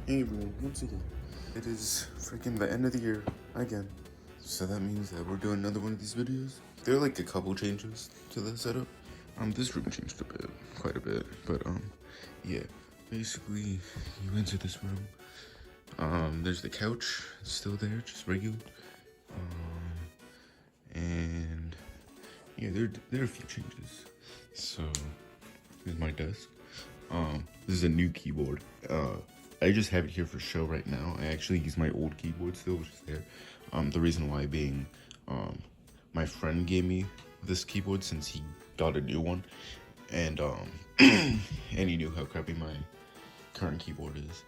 Hey everyone, once again, it is freaking the end of the year again. So that means that we're doing another one of these videos. There are like a couple changes to the setup. This room changed a bit, quite a bit, but yeah. Basically, you enter this room. There's the couch, it's still there, just regular. And yeah, there are a few changes. So here's my desk. This is a new keyboard. I just have it here for show right now. I actually use my old keyboard still, which is there. The reason why being, my friend gave me this keyboard since he got a new one, and and he knew how crappy my current keyboard is.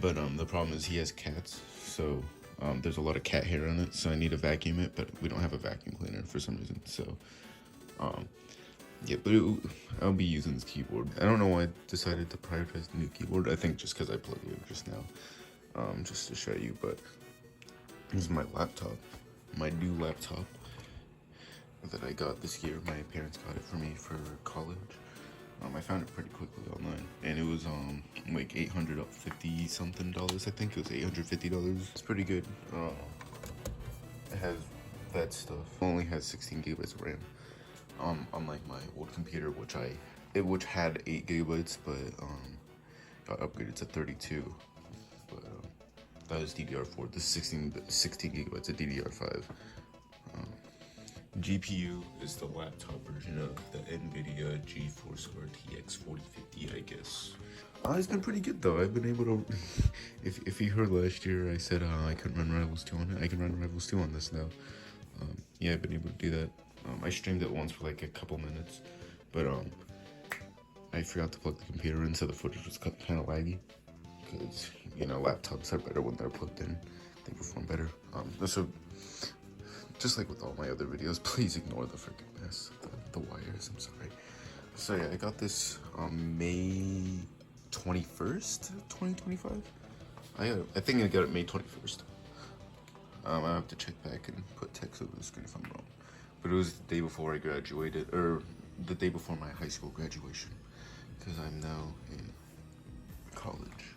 But the problem is he has cats, so there's a lot of cat hair on it, so I need to vacuum it, but we don't have a vacuum cleaner for some reason. So yeah, but I'll be using this keyboard. I don't know why I decided to prioritize the new keyboard. I think just because I plugged it in just now, just to show you. But this is my laptop, my new laptop that I got this year. My parents got it for me for college. I found it pretty quickly online, and it was like $850 something. I think it was $850. It's pretty good. It has that stuff. It only has 16 gigabytes of RAM. Unlike my old computer, which had 8 gigabytes, but got upgraded to 32. But that was DDR4. This 16 gigabytes of DDR5. GPU is the laptop version of the NVIDIA GeForce RTX 4050, I guess. It's been pretty good though. I've been able to. If you heard last year, I said I couldn't run Rivals 2 on it. I can run Rivals 2 on this now. Yeah, I've been able to do that. I streamed it once for like a couple minutes, but I forgot to plug the computer in, so the footage was kind of laggy. Because laptops are better when they're plugged in; they perform better. So just like with all my other videos, please ignore the freaking mess, the wires. I'm sorry. So yeah, I got this May 21st, 2025. I think I got it May 21st. I have to check back and put text over the screen if I'm wrong. But it was the day before I graduated, or the day before my high school graduation, because I'm now in college.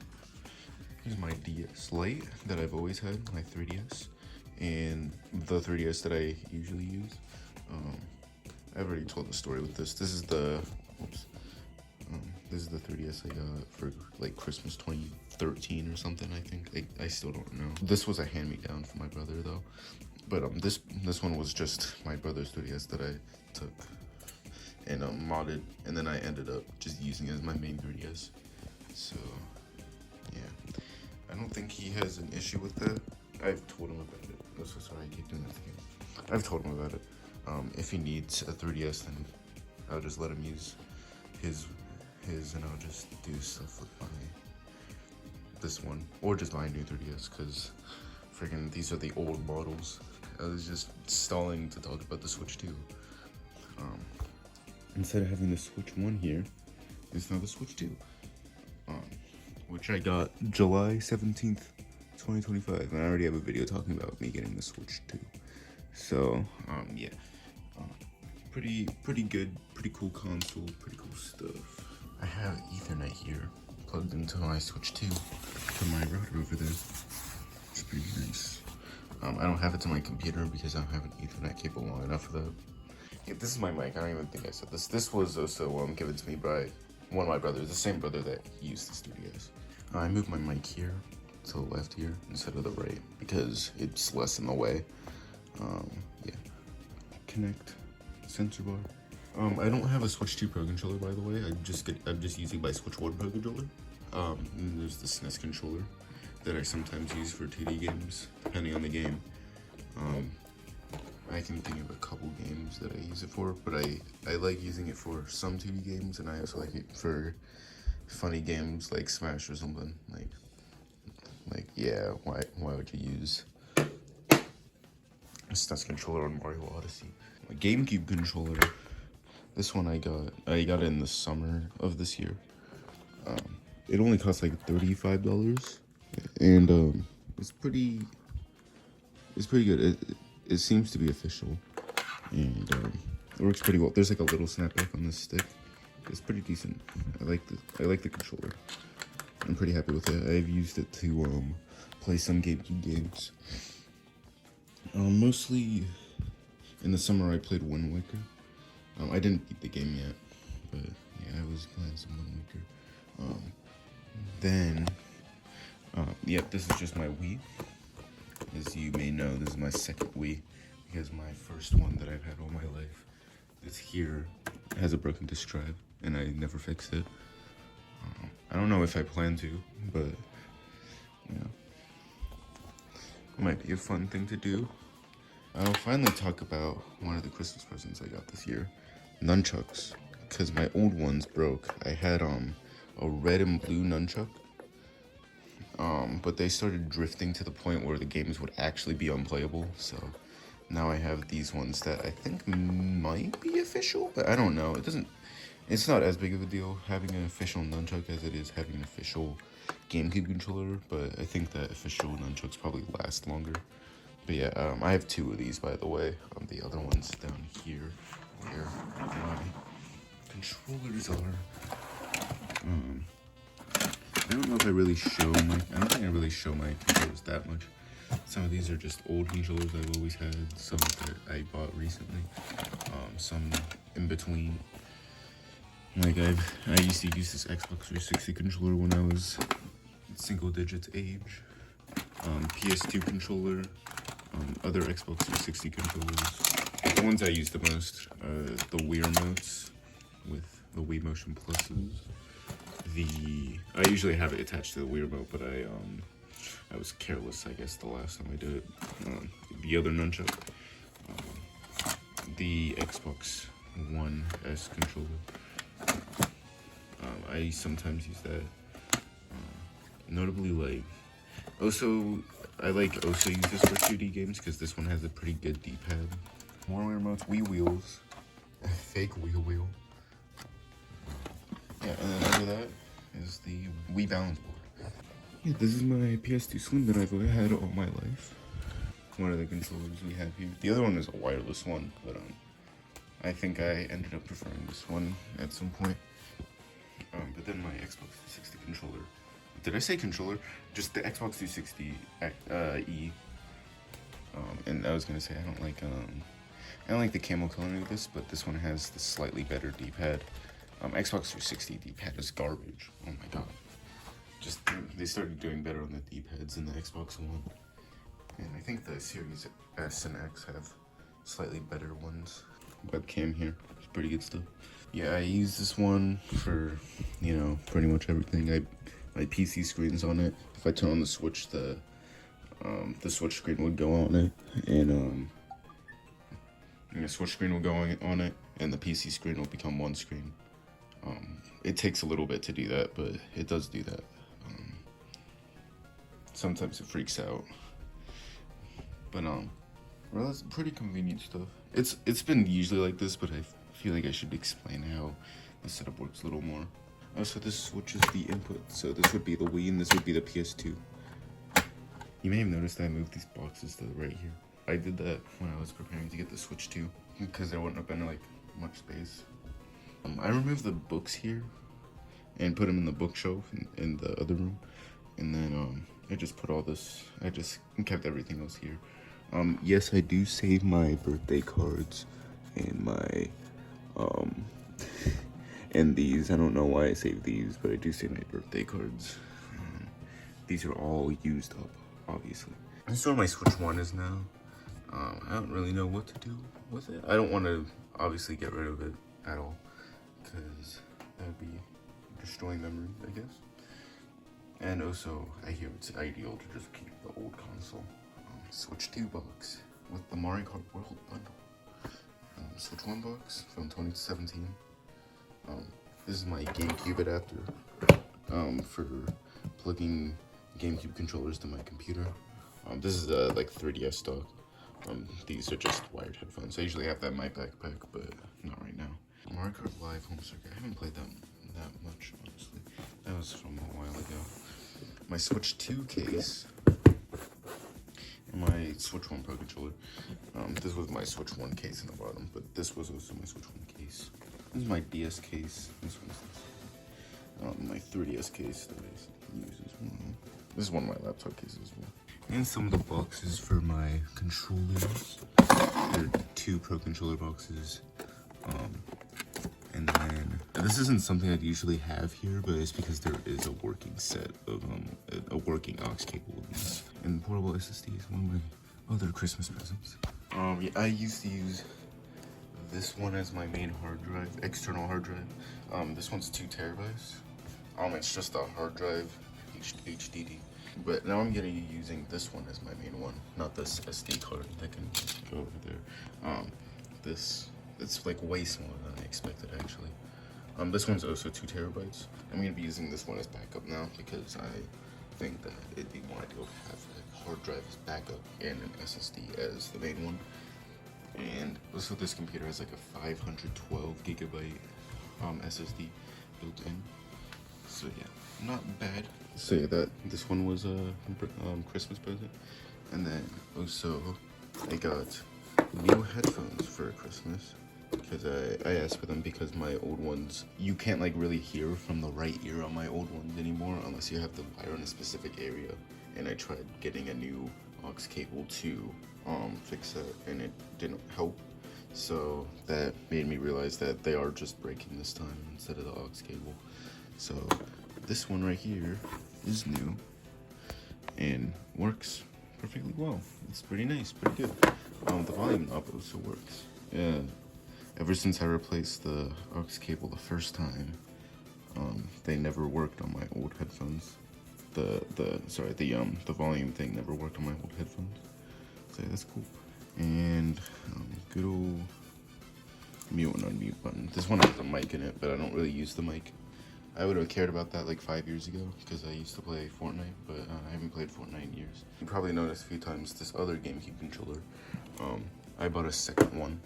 Here's my DS Lite that I've always had, my 3DS, and the 3DS that I usually use. I've already told the story with this. This is the, this is the 3DS I got for like Christmas 2013 or something, I think. I still don't know. This was a hand-me-down for my brother though. But this one was just my brother's 3DS that I took and modded, and then I ended up just using it as my main 3DS. So yeah, I don't think he has an issue with that. I've told him about it. I'm so sorry I keep doing that again. I've told him about it. If he needs a 3DS, then I'll just let him use his, and I'll just do stuff with this one, or just buy a new 3DS, because freaking these are the old models. I was just stalling to talk about the Switch 2. Instead of having the Switch 1 here, it's now the Switch 2. Which I got July 17th, 2025. And I already have a video talking about me getting the Switch 2. So, yeah. Pretty good, pretty cool console, pretty cool stuff. I have Ethernet here, plugged into my Switch 2, to my router over there. It's pretty nice. I don't have it to my computer because I don't have an Ethernet cable long enough for that. Yeah, this is my mic. I don't even think I said this. This was also given to me by one of my brothers, the same brother that used the 3DS. I moved my mic here to the left here instead of the right because it's less in the way. Yeah. Connect sensor bar. I don't have a Switch 2 Pro controller, by the way. I'm just using my Switch 1 Pro controller. And there's the SNES controller that I sometimes use for 2D games, depending on the game. I can think of a couple games that I use it for, but I like using it for some 2D games, and I also like it for funny games like Smash or something. Like yeah, why would you use a SNES controller on Mario Odyssey? My GameCube controller. This one I got it in the summer of this year. It only cost like $35. And it's pretty good. It seems to be official, and it works pretty well. There's like a little snapback on this stick. It's pretty decent. I like the controller. I'm pretty happy with it. I've used it to play some GameCube games. Mostly in the summer I played Wind Waker. I didn't beat the game yet, but yeah, I was playing some Wind Waker. Yep, this is just my Wii. As you may know, this is my second Wii, because my first one that I've had all my life, this here, has a broken disk drive, and I never fixed it. I don't know if I plan to, but, you know, it might be a fun thing to do. I'll finally talk about one of the Christmas presents I got this year, nunchucks, because my old ones broke. I had a red and blue nunchuck, but they started drifting to the point where the games would actually be unplayable, so now I have these ones that I think might be official, but I don't know. It's not as big of a deal having an official nunchuck as it is having an official GameCube controller, but I think that official nunchucks probably last longer. But yeah, I have two of these, by the way. The other one's down here, where my controllers are. I don't know if I really show I don't think I really show my controllers that much. Some of these are just old controllers I've always had, some that I bought recently, some in between. Like I used to use this Xbox 360 controller when I was single digits age. PS2 controller, other Xbox 360 controllers. The ones I use the most are the Wii remotes with the Wii Motion Pluses. I usually have it attached to the Wii remote, but I was careless, I guess, the last time I did it. The other nunchuck, the Xbox One S controller. I sometimes use that. Notably, like, I also use this for 2D games because this one has a pretty good D-pad. More remotes, Wii wheels, a fake wheel. Yeah, and then under that is the Wii balance board. Yeah, this is my PS2 Slim that I've had all my life. One of the controllers we have here. The other one is a wireless one, but I think I ended up preferring this one at some point. But then my Xbox 360 controller. Did I say controller? Just the Xbox 360 E. And I was gonna say I don't like the camo coloring of this, but this one has the slightly better D-pad. Xbox 360 D-pad is garbage. Oh my god. Just they started doing better on the D-pads than the Xbox One. And I think the Series S and X have slightly better ones. Webcam here, it's pretty good stuff. Yeah, I use this one for, you know, pretty much everything. My PC screen's on it. If I turn on the Switch, the Switch screen would go on it, and the Switch screen will go on it, and the PC screen will become one screen. It takes a little bit to do that, but it does do that. Sometimes it freaks out, but well, that's pretty convenient stuff. It's been usually like this, but I feel like I should explain how the setup works a little more. So this switches the input. So this would be the Wii and this would be the PS2. You may have noticed that I moved these boxes to the right here. I did that when I was preparing to get the Switch 2 because there wouldn't have been like much space. I removed the books here and put them in the bookshelf in the other room, and then I just put all this. I just kept everything else here. Yes, I do save my birthday cards and my and these. I don't know why I save these, but I do save my birthday cards. These are all used up, obviously. This is where my Switch 1 is now. I don't really know what to do with it. I don't want to obviously get rid of it at all, because that would be destroying memories, I guess. And also, I hear it's ideal to just keep the old console. Switch 2 box with the Mario Kart World bundle. Switch 1 box from 2017. This is my GameCube adapter for plugging GameCube controllers to my computer. This is like 3DS stock. These are just wired headphones. I usually have that in my backpack, but not right now. Mario Kart Live Home Circuit. I haven't played that much, honestly. That was from a while ago. My Switch 2 case. And my Switch 1 Pro controller. This was my Switch 1 case in the bottom, but this was also my Switch 1 case. This is my DS case. This one's my 3DS case that use as well. This is one of my laptop cases as well. And some of the boxes for my controllers. There are 2 Pro controller boxes. And then, this isn't something I'd usually have here, but it's because there is a working set of, a working aux cable in this. And portable SSD is one of my other Christmas presents. Yeah, I used to use this one as my main hard drive, external hard drive. This one's 2 terabytes. It's just a hard drive, HDD. But now I'm getting using this one as my main one, not this SD card that can go over there. It's like way smaller than I expected actually. This one's also 2 terabytes. I'm gonna be using this one as backup now because I think that it'd be more ideal to have a hard drive as backup and an SSD as the main one. And also this computer has like a 512 gigabyte SSD built in. So yeah, not bad. So yeah, this one was a Christmas present. And then also I got new headphones for Christmas because I asked for them because my old ones, you can't like really hear from the right ear on my old ones anymore unless you have the wire in a specific area. And I tried getting a new aux cable to fix it and it didn't help. So that made me realize that they are just breaking this time instead of the aux cable. So this one right here is new and works perfectly well. It's pretty nice, pretty good. The volume knob also works. Ever since I replaced the aux cable the first time, they never worked on my old headphones. The volume thing never worked on my old headphones. So yeah, that's cool. And good old mute and unmute button. This one has a mic in it, but I don't really use the mic. I would have cared about that like 5 years ago because I used to play Fortnite, but I haven't played Fortnite in years. You probably noticed a few times this other GameCube controller. I bought a second one,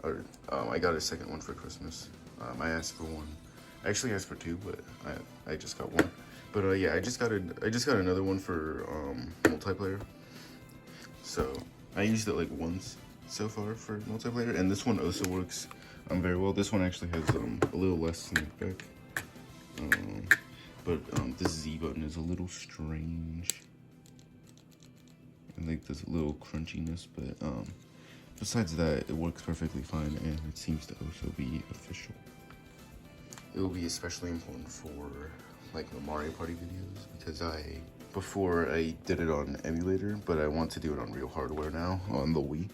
or I got a second one for Christmas. I asked for one. I actually asked for 2, but I just got one. But yeah, I just got another one for multiplayer. So I used it like once so far for multiplayer, and this one also works very well. This one actually has a little less back. But this Z button is a little strange. I think there's a little crunchiness, but besides that, it works perfectly fine, and it seems to also be official. It will be especially important for like the Mario Party videos because before I did it on emulator, but I want to do it on real hardware now on the Wii.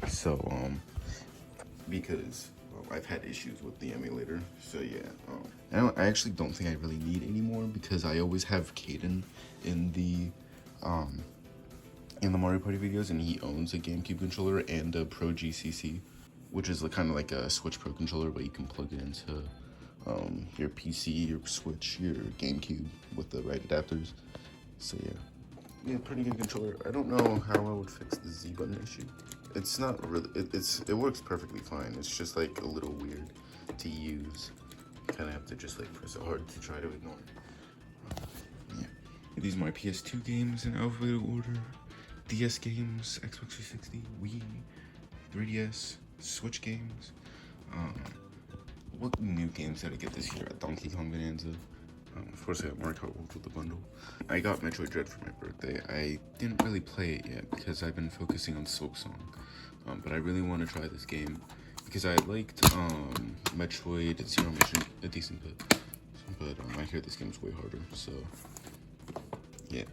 So because I've had issues with the emulator, so yeah. I actually don't think I really need anymore because I always have Caden in the Mario Party videos, and he owns a GameCube controller and a Pro GCC, which is kind of like a Switch Pro controller, but you can plug it into your PC, your Switch, your GameCube with the right adapters. So yeah, pretty good controller. I don't know how I would fix the Z button issue. It's not really, it works perfectly fine. It's just like a little weird to use. You kind of have to just like press it hard to try to ignore it. Yeah. These are my PS2 games in alphabetical order. DS games, Xbox 360, Wii, 3DS, Switch games. What new games did I get this year? Donkey Kong Bonanza. Of course, I got Mario Kart World with the bundle. I got Metroid Dread for my birthday. I didn't really play it yet because I've been focusing on Silksong. But I really want to try this game because I liked Metroid Zero Mission a decent bit. But I hear this game's way harder, so yeah.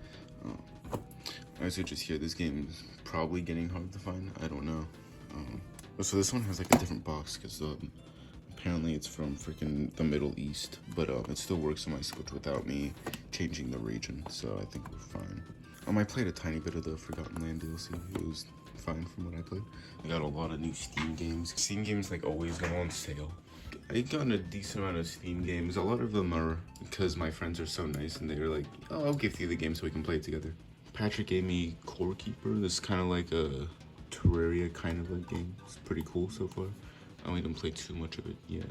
I also just hear this game is probably getting hard to find. I don't know. So this one has like a different box because apparently it's from freaking the Middle East, but it still works on my Switch without me changing the region, so I think we're fine. I played a tiny bit of the Forgotten Land DLC. It was fine from what I played. I got a lot of new Steam games. Steam games like always go on sale. I got a decent amount of Steam games. A lot of them are because my friends are so nice and they're like, oh, I'll gift you the game so we can play it together. Patrick gave me Core Keeper. This is kind of like a Terraria kind of like game. It's pretty cool so far. I only didn't play too much of it yet.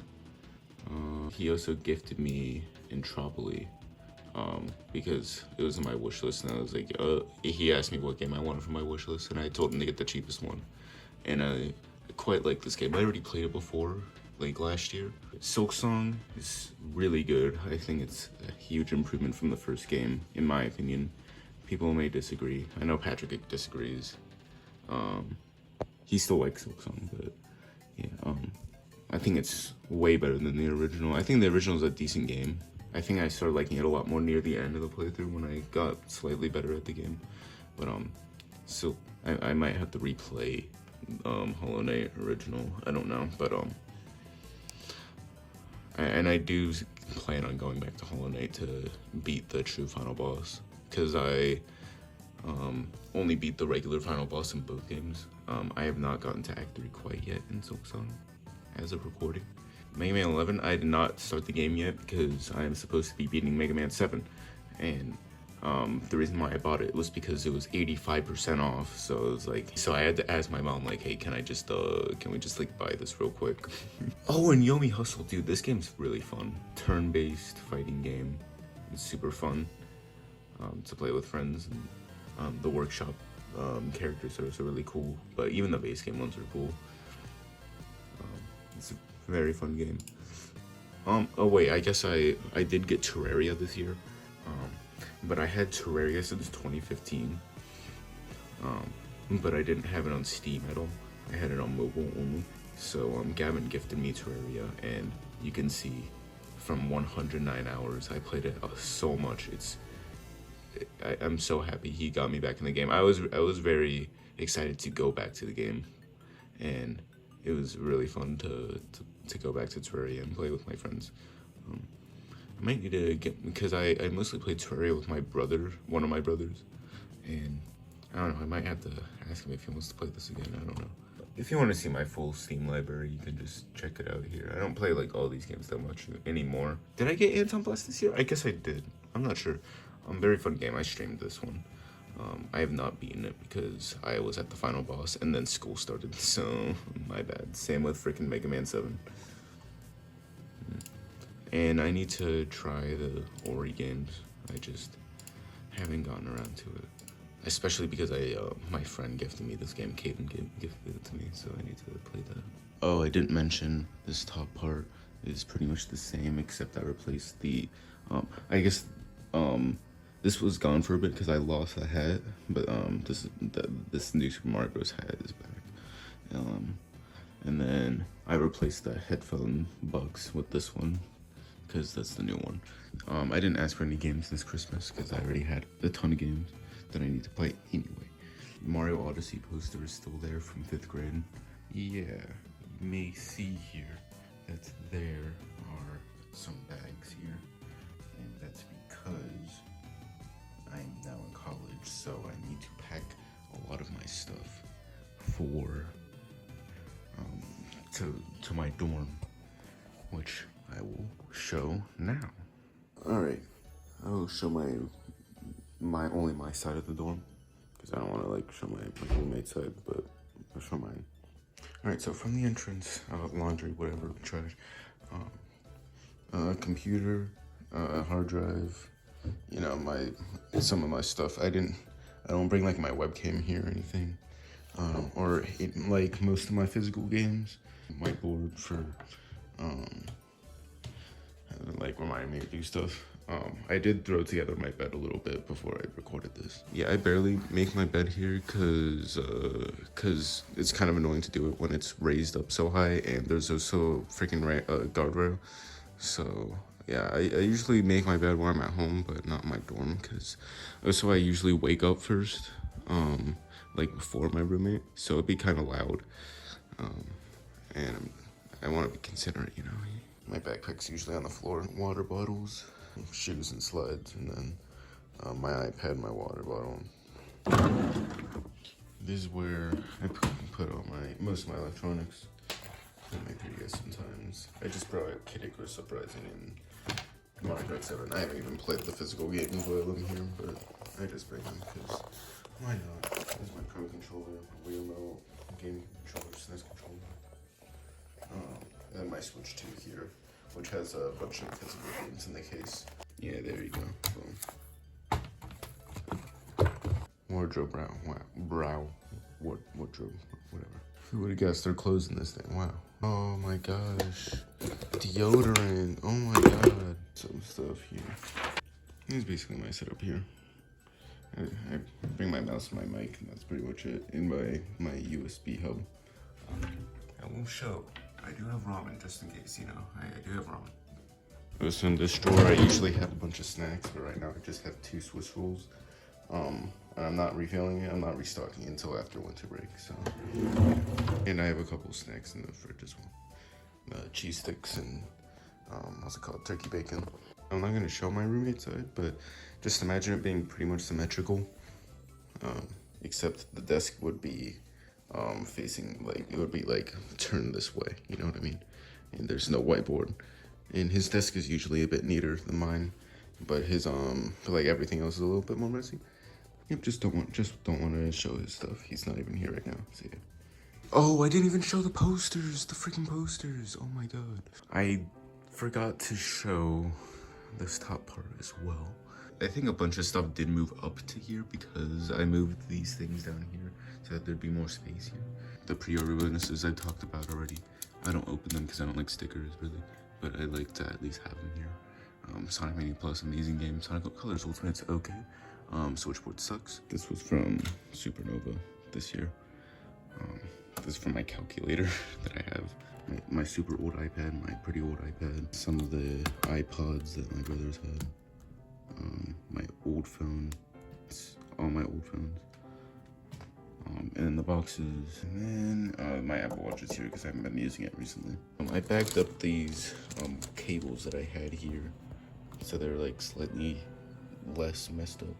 He also gifted me Intropoly because it was in my wish list, and I was like, he asked me what game I wanted from my wish list, and I told him to get the cheapest one. And I quite like this game. I already played it before, like last year. Silksong is really good. I think it's a huge improvement from the first game, in my opinion. People may disagree. I know Patrick disagrees. He still likes Silksong, but yeah, I think it's way better than the original. I think the original is a decent game. I think I started liking it a lot more near the end of the playthrough when I got slightly better at the game. But so I might have to replay Hollow Knight original. I don't know, but and I do plan on going back to Hollow Knight to beat the true final boss, because I only beat the regular final boss in both games. I have not gotten to Act 3 quite yet in Silksong as of recording. Mega Man 11, I did not start the game yet because I am supposed to be beating Mega Man 7, and the reason why I bought it was because it was 85% off. So it was like, so I had to ask my mom, like, hey, can we just like buy this real quick? Oh, and Yomi Hustle, dude, this game's really fun. Turn-based fighting game. It's super fun to play with friends, and the workshop characters are also really cool, but even the base game ones are cool. It's a very fun game. Oh wait, I guess I did get Terraria this year. But I had Terraria since 2015. But I didn't have it on Steam at all. I had it on mobile only. So Gavin gifted me Terraria, and you can see from 109 hours I played it so much. I'm so happy he got me back in the game. I was very excited to go back to the game, and it was really fun to go back to Terraria and play with my friends. I might need to get, because I mostly played Terraria with my brother, one of my brothers, and I don't know, I might have to ask him if he wants to play this again. I don't know. If you want to see my full Steam library, you can just check it out here. I don't play like all these games that much anymore. Did I get Anton Blast this year? I guess I did. I'm not sure. Very fun game. I streamed this one. I have not beaten it because I was at the final boss and then school started, so my bad. Same with freaking Mega Man 7. And I need to try the Ori games. I just haven't gotten around to it. Especially because my friend gifted me this game. Caden gifted it to me, so I need to play that. Oh, I didn't mention this top part is pretty much the same, except I replaced the, I guess, this was gone for a bit because I lost a hat, but this new Super Mario Bros. Hat is back. And then I replaced the headphone bugs with this one, because that's the new one. I didn't ask for any games this Christmas because I already had a ton of games that I need to play anyway. Mario Odyssey poster is still there from 5th grade. Yeah, you may see here that there are some bags here, and that's because I'm now in college, so I need to pack a lot of my stuff for to my dorm, which I will show now. All right, I will show only my side of the dorm, because I don't want to like show my roommate's side, but I'll show mine. All right, so from the entrance, laundry, whatever, trash, computer, hard drive, you know, some of my stuff. I don't bring like my webcam here or anything, or like most of my physical games. Whiteboard for like remind me to do stuff. I did throw together my bed a little bit before I recorded this. Yeah, I barely make my bed here because it's kind of annoying to do it when it's raised up so high, and there's also freaking guardrail. So yeah, I usually make my bed when I'm at home, but not in my dorm, because also I usually wake up first, like before my roommate, so it'd be kind of loud, and I want to be considerate, you know. My backpack's usually on the floor, water bottles, shoes and slides, and then my iPad, my water bottle. This is where I put all most of my electronics. I make videos sometimes. I just brought Kid Icarus Uprising and Mario Kart 7. I haven't even played the physical games while I'm here, but I just bring them because why not? There's my Pro Controller, Wii game controller, SNES controller. And then my Switch 2 here, which has a bunch of physical games in the case. Yeah, there you go. Boom. Wardrobe, wardrobe, whatever. Who would have guessed they're closing this thing? Wow. Oh my gosh. Deodorant. Oh my god. Some stuff here. This is basically my setup here. I bring my mouse and my mic, and that's pretty much it. In my USB hub. I won't show. I do have ramen, just in case, you know. I do have ramen. So in this drawer, I usually have a bunch of snacks, but right now I just have 2 Swiss rolls. And I'm not refilling it. I'm not restocking it until after winter break. So, and I have a couple snacks in the fridge as well. Cheese sticks and what's it called? Turkey bacon. I'm not gonna show my roommate's side, but just imagine it being pretty much symmetrical, except the desk would be facing, like, it would be like turned this way. You know what I mean? And there's no whiteboard. And his desk is usually a bit neater than mine, but his like everything else is a little bit more messy. Yep, just don't want to show his stuff. He's not even here right now. So yeah. Oh, I didn't even show the posters, the freaking posters. Oh my god. I forgot to show this top part as well. I think a bunch of stuff did move up to here because I moved these things down here so that there'd be more space here. The pre-order bonuses I talked about already. I don't open them because I don't like stickers really, but I like to at least have them here. Sonic Mania Plus, amazing game. Sonic Colors Ultimate's okay. Switchboard sucks. This was from Supernova this year. This is from my calculator that I have. My super old iPad, my pretty old iPad. Some of the iPods that my brothers had. My old phone. It's all my old phones. And then the boxes. And then my Apple Watch is here because I haven't been using it recently. I backed up these cables that I had here, so they're like slightly less messed up.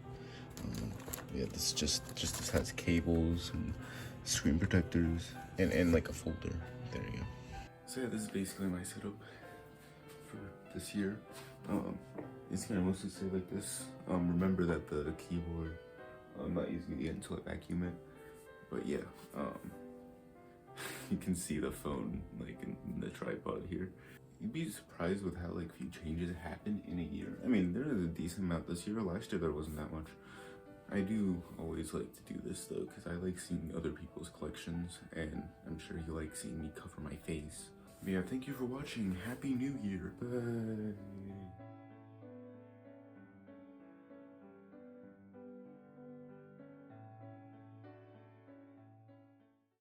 Yeah, this this has cables and screen protectors and like a folder. There you go. So yeah, this is basically my setup for this year. It's gonna mostly stay like this. Remember that the keyboard, I'm not using it yet until I vacuum it. But yeah, you can see the phone like in the tripod here. You'd be surprised with how like few changes happened in a year. I mean, there is a decent amount this year. Last year there wasn't that much. I do always like to do this though, because I like seeing other people's collections, and I'm sure you like seeing me cover my face. But yeah, thank you for watching. Happy New Year. Bye.